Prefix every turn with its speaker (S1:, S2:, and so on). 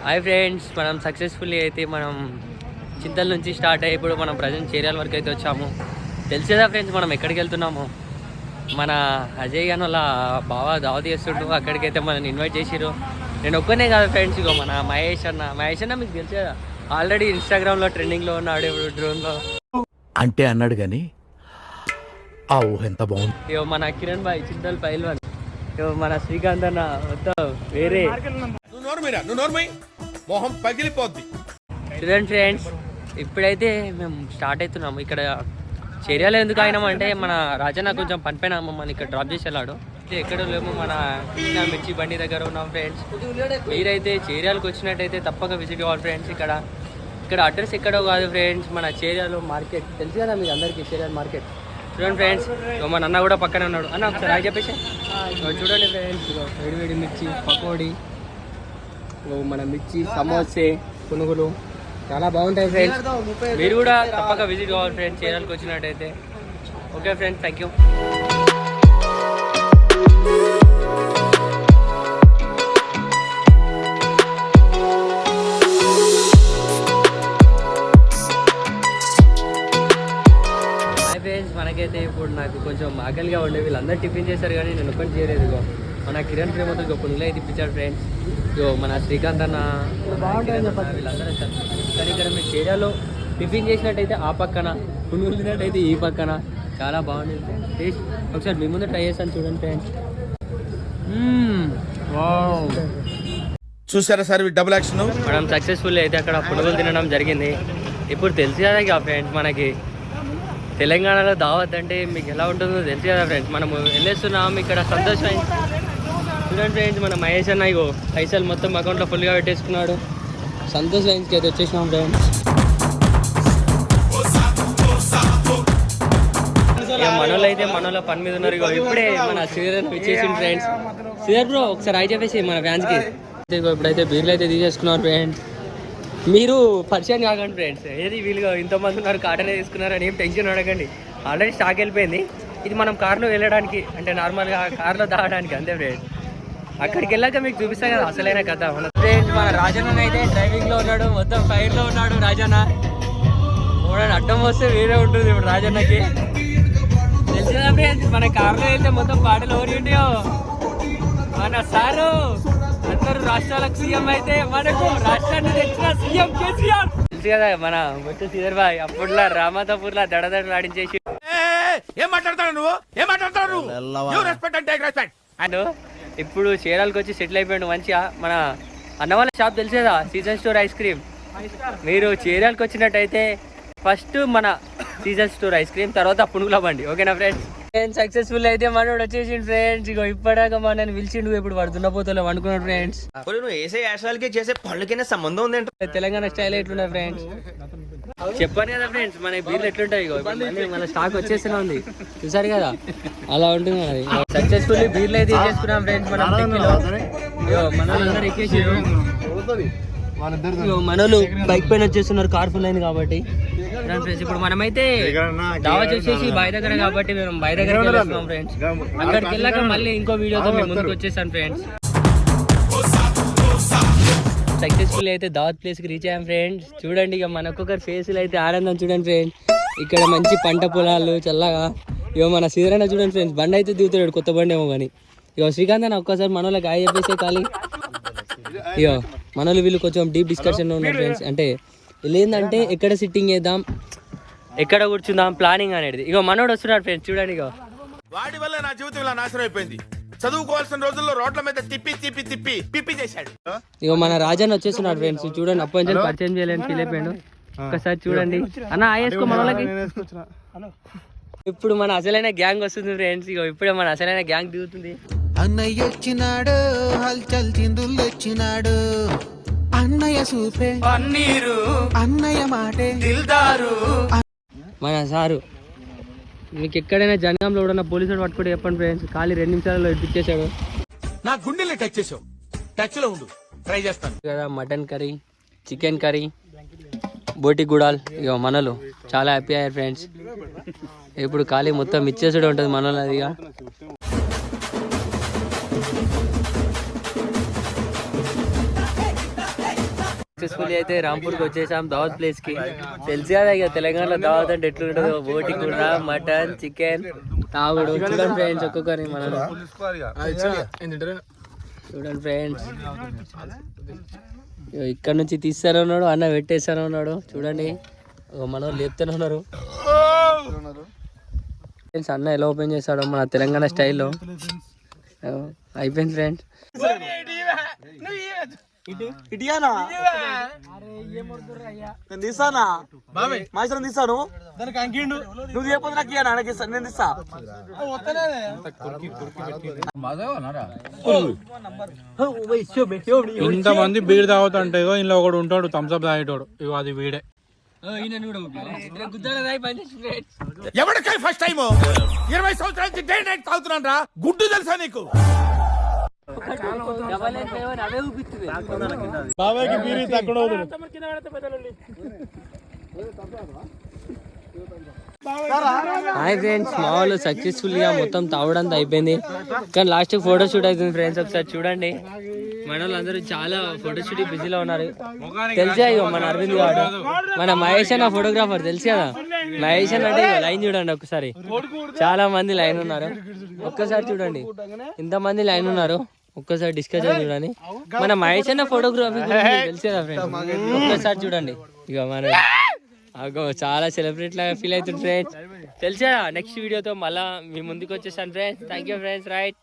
S1: Hi friends, మనం successfully అయితే మనం చింతల నుంచి స్టార్ట్ అయ్యి ఇప్పుడు మనం ప్రజెంట్ చేరియాల వరకు అయితే వచ్చాము. తెలిసేదా ఫ్రెండ్స్ మనం ఎక్కడికి వెళ్తున్నాము? మన అజయ్ గాని వాళ్ళ బావ దావత్ చేస్తుంటూ అక్కడికైతే మనల్ని ఇన్వైట్ చేసిరు. నేను ఒక్కనే కాదు ఫ్రెండ్స్, ఇగో మన మహేష్ అన్న మీకు తెలిసేదా, ఆల్రెడీ ఇన్స్టాగ్రామ్లో ట్రెండింగ్లో ఉన్నాడు ఇప్పుడు డ్రోన్లో
S2: అంటే అన్నాడు కానీ ఆ ఊహ ఎంత బాగుంది.
S1: ఇగో మన కిరణ్ భాయ్ చింతల్ పైల్వాన్, ఇగో మన శ్రీకాంత్ అన్న మొత్తం వేరే.
S2: మొహం పగిలిపోద్ది.
S1: చూడండి ఫ్రెండ్స్, ఇప్పుడైతే మేము స్టార్ట్ అవుతున్నాము. ఇక్కడ చేరియాలో ఎందుకు అయినామంటే మన రాజన్న కొంచెం పనిపైన మమ్మల్ని ఇక్కడ డ్రాప్ చేసి వెళ్ళాడు. ఎక్కడ లేము, మన కృష్ణా మిర్చి బండి దగ్గర ఉన్నాం ఫ్రెండ్స్. మీరైతే చేరియాలకు వచ్చినట్టయితే తప్పక విజిట్ కావాలి ఫ్రెండ్స్. ఇక్కడ అడ్రస్ ఎక్కడో కాదు ఫ్రెండ్స్, మన చేరియాలో మార్కెట్ తెలుసు కదా మీకు అందరికీ, చేరియాల మార్కెట్. చూడండి ఫ్రెండ్స్, మన అన్న కూడా పక్కనే ఉన్నాడు. అన్న ఒకసారి రాయి చెప్పేసి చూడండి ఫ్రెండ్స్, వేడి మిర్చి పకోడీ, మన మిర్చి సమోసే పునుగులు చాలా బాగుంటాయి ఫ్రెండ్స్. మీరు కూడా తప్పక విజిట్ కావాలి ఫ్రెండ్స్ చేరియాలకు వచ్చినట్టయితే. Okay friends, thank you. Hi friends, మనకైతే ఇప్పుడు నాకు కొంచెం ఆకలిగా ఉండే, వీళ్ళందరూ టిఫిన్ చేశారు కానీ నేను ఒక్కటి చేయలేదు. ఇగో మన కిరణ్ ప్రేమతో ఇక పునుగులు అయితే ఇప్పించాడు ఫ్రెండ్స్. ఇగో మన శ్రీకాంత్ అన్న వీళ్ళందరూ వచ్చారు. కానీ ఇక్కడ మీరు చేరియాలో టిఫిన్ చేసినట్టయితే ఆ పక్కన, పునుగులు తిన్నట్టయితే ఈ పక్కన చాలా బాగుంటుంది ఫ్రెండ్స్. టేస్ట్ ఒకసారి మీ ముందు ట్రై చేస్తాను చూడండి ఫ్రెండ్స్.
S2: చూసారా సార్ డబుల్ యాక్షన్.
S1: మనం సక్సెస్ఫుల్ అయితే అక్కడ పునుగులు తినడం జరిగింది. ఇప్పుడు తెలుసు కదా ఇక ఫ్రెండ్స్, మనకి తెలంగాణలో దావత్ అంటే మీకు ఎలా ఉంటుందో తెలుసు కదా ఫ్రెండ్స్. మనం వెళ్ళేస్తున్నాం ఇక్కడ సంతోషం. చూడండి ఫ్రెండ్స్, మన మహేష్ అన్న ఇగో పైసలు మొత్తం అకౌంట్లో ఫుల్గా పెట్టేసుకున్నాడు. సంతోష్ లైన్స్కి అయితే వచ్చేసినాం ఫ్రెండ్స్. ఇక మనోళ్ళు అయితే మనోళ్ళ పని మీద ఉన్నారు. ఇగో ఇప్పుడే మన శ్రీధర్ ఇచ్చేసింది ఫ్రెండ్స్. శ్రీధర్ బ్రో ఒకసారి అయి చెప్పేసి మన ఫ్యాన్స్కి. ఇగో ఇప్పుడైతే బీర్లు అయితే తీసేసుకున్నారు ఫ్రెండ్స్. మీరు పరిచయం కాకండి ఫ్రెండ్స్, ఏది వీళ్ళుగా ఇంతమంది ఉన్నారు కాటనే తీసుకున్నారని ఏం టెన్షన్ అడగండి. ఆల్రెడీ స్టాక్ వెళ్ళిపోయింది. ఇది మనం కార్లో వెళ్ళడానికి అంటే నార్మల్గా కార్లో దాగడానికి అంతే ఫ్రెండ్స్. అక్కడికి వెళ్ళాక మీకు చూపిస్తాం కదా అసలైన కథ. మన ఫ్రెండ్స్ మన రాజన్న అయితే డ్రైవింగ్లో ఉన్నాడు, మొత్తం ఫైర్లో ఉన్నాడు రాజన్న. చూడండి అడ్డం వస్తే వేరే ఉంటుంది ఇప్పుడు రాజన్నకి. తెలుసు కదా ఫ్రెండ్స్, మన కార్లో అయితే మొత్తం పాటలు ఓరియంటియో. మన సారు అందరూ రాష్ట్రాలకు సీఎం అయితే మనకు రాష్ట్రాన్ని తెచ్చిన సీఎం కేసీఆర్. తెలుసు కదా మన బొట్టు శ్రీధర్ భాయ్ అప్పుడులా రామాతాపూర్లా దడదడలు ఆడించేసి.
S2: ఏం మాట్లాడతాడు నువ్వు, ఏం మాట్లాడతాడు అండ్
S1: ఇప్పుడు చీరాలకు వచ్చి సెటిల్ అయిపోయాడు మంచిగా. మన అన్న వాళ్ళ షాప్ తెలిసేదా, సీజన్ స్టోర్ ఐస్ క్రీమ్. మీరు చీరాలకు వచ్చినట్టయితే ఫస్ట్ మన సీజన్ స్టోర్ ఐస్ క్రీమ్, తర్వాత పునుగుల బండి. ఓకేనా ఫ్రెండ్స్? సక్సెస్ఫుల్ అయితే మనోడు వచ్చేసిండు ఫ్రెండ్స్. ఇగో ఇప్పటిదాకా మనని పిలిచిండు, ఇప్పుడు వాడు దున్నపోతలో అనుకున్నాడు ఫ్రెండ్స్. సంబంధం ఉంది తెలంగాణ స్టైల్ ఎట్లున్నాయి ఫ్రెండ్స్ చెప్పాను కదా ఫ్రెండ్స్. మన బీర్లు ఎట్లుంటాయి, ఇగో మన స్టాక్ వచ్చేస్తూనే ఉంది చూసారు కదా, అలా ఉంటుంది మనది. సక్సెస్ఫుల్లీ బీర్లు అయితే తీసుకున్నాం ఫ్రెండ్స్. మనం మనోళ్ళందరూ ఎక్కేసారు. మనోళ్ళు బైక్ పైన వచ్చేస్తున్నారు, కార్ ఫుల్ అయింది కాబట్టి. ఇప్పుడు మనమైతే దావత్ వచ్చేసి బాయ్ దగ్గర కాబట్టి మేము బాయ్ దగ్గర వెళ్తున్నాం ఫ్రెండ్స్. అక్కడికి వెళ్ళాక మళ్ళీ ఇంకో వీడియోతో మేము ముందుకు వచ్చేసాను ఫ్రెండ్స్. సక్సెస్ఫుల్ అయితే దావత్ ప్లేస్కి రీచ్ అయ్యాం ఫ్రెండ్స్. చూడండి ఇక మన ఒక్కొక్కరి ఫేస్లు అయితే ఆనందం చూడండి ఫ్రెండ్స్. ఇక్కడ మంచి పంట పొలాలు చల్లగా. ఇక మన సీదరైనా చూడండి ఫ్రెండ్స్, బండి అయితే దిగుతాడు, కొత్త బండి ఏమో కానీ. ఇక శ్రీకాంత్ అని ఒక్కసారి మనోళ్ళకి గాయ చెప్పేసే ఖాళీ. ఇక మనోళ్ళు వీళ్ళు కొంచెం డీప్ డిస్కషన్లో ఉన్నారు ఫ్రెండ్స్. అంటే వీళ్ళు ఏంటంటే ఎక్కడ సిట్టింగ్ చేద్దాం, ఎక్కడ కూర్చుందాం ప్లానింగ్ అనేది. ఇక మనోడు వస్తున్నాడు ఫ్రెండ్స్, చూడండి. ఇక
S2: వాడి వల్ల నా జీవితం ఇలా నాశనం అయిపోయింది. చదువుకోవాల్సిన రోజుల్లో రోడ్ల మీద తిప్పి తిప్పి తిప్పి పిప్పి చేశాడు.
S1: ఇక మన రాజాని వచ్చేస్తున్నాడు ఫ్రెండ్స్. చూడండి అప్పటి నుంచి పరిచయం చేయలేని ఫీల్ అయిపోయాడు. ఒకసారి చూడండి అన్న ఆయేసుకో మన వాళ్ళకి. ఇప్పుడు మన అసలైన గ్యాంగ్ వస్తుంది ఫ్రెండ్స్. ఇక ఇప్పుడే మన అసలైన గ్యాంగ్ దిగుతుంది.
S3: అన్నయ్య వచ్చినాడు, హల్చల్ చిందులు వచ్చినాడు. అన్నయ్య సూపే పన్నీరు, అన్నయ్య మాటే దిల్దారు.
S1: మన సారు మీకు ఎక్కడైనా జనగాంలో ఎవడన్నా పోలీసులు పట్టుకుంటే చెప్పండి ఫ్రెండ్స్, ఖాళీ 2 నిమిషాలలో ఇప్పించేశాడు.
S2: నా గుండెల్ని టచ్ చేసావు, టచ్ లో ఉండు, ట్రై చేస్తాను
S1: కదా. మటన్ కర్రీ, చికెన్ కర్రీ, బోటి గుడాల్. ఇక మనలు చాలా హ్యాపీ అయ్యారు ఫ్రెండ్స్. ఇప్పుడు ఖాళీ మొత్తం ఇచ్చేసాడు ఉంటుంది మనలో. అదిగా సక్సెస్ఫుల్లీ అయితే రాంపూర్కి వచ్చేసాం దావత్ ప్లేస్ కి. తెలుసు కదా ఇక తెలంగాణలో దావత్ అంటే ఎట్లుంటుందో, బోటి కూర, మటన్, చికెన్, తాగుడు. చూడండి ఫ్రెండ్స్ ఒక్కొక్కరిని మనం. చూడండి ఫ్రెండ్స్, ఇక్కడ నుంచి తీస్తానే ఉన్నాడు, అన్న పెట్టేస్తానే ఉన్నాడు. చూడండి మనం లేపుతూనే ఉన్నారు ఫ్రెండ్స్. అన్న ఎలా ఓపెన్ చేస్తాడో మన తెలంగాణ స్టైల్లో. అయిపోయింది ఫ్రెండ్స్.
S4: ఇటియానా నేను తీస్తానా మాస్టర్ తీస్తాను దానికి అంకిండు నువ్వు చెప్పదు నాకు ఇయ్యనా నాకు ఇస్తాను నేను తీస్తా
S5: ఇంతమంది బీర్ తాగుతుంటే ఇంట్లో ఒకడు ఉంటాడు థమ్స్అప్ తాగేటోడు. ఇగో అది వీడే.
S2: ఎవరికై ఫస్ట్ టైం 20 సంవత్సరాల నుంచి డే నైట్ తాగుతున్నాను రా. గుడ్డు తెలుసా నీకు?
S5: బాబాయ్కి బీర్ తక్కువ
S1: హాయ్ ఫ్రెండ్స్, మా వాళ్ళు సక్సెస్ఫుల్గా మొత్తం తావడంతా అయిపోయింది. కానీ లాస్ట్ ఫోటో షూట్ అవుతుంది ఫ్రెండ్స్. ఒకసారి చూడండి, మన వాళ్ళందరూ చాలా ఫోటో షూట్ బిజీలో ఉన్నారు. తెలిసే ఇగో మన అరవింద్ గారు, మన మహేష్ అన్న ఫోటోగ్రాఫర్ తెలుసు కదా. మహేష్ అన్న అంటే లైన్ చూడండి ఒకసారి, చాలా మంది లైన్ ఉన్నారు. ఒక్కసారి చూడండి ఇంతమంది లైన్ ఉన్నారు. ఒక్కసారి డిస్కషన్ చూడండి. మన మహేష్ అన్న ఫోటోగ్రఫీ తెలుసు కదా ఫ్రెండ్స్. ఒక్కసారి చూడండి ఇక మన చాలా సెలబ్రేట్ లాగా ఫీల్ అవుతుంది ఫ్రెండ్స్. తెలుసా నెక్స్ట్ వీడియోతో మళ్ళీ మీ ముందుకు వచ్చేసాను friends. Thank you friends. Right.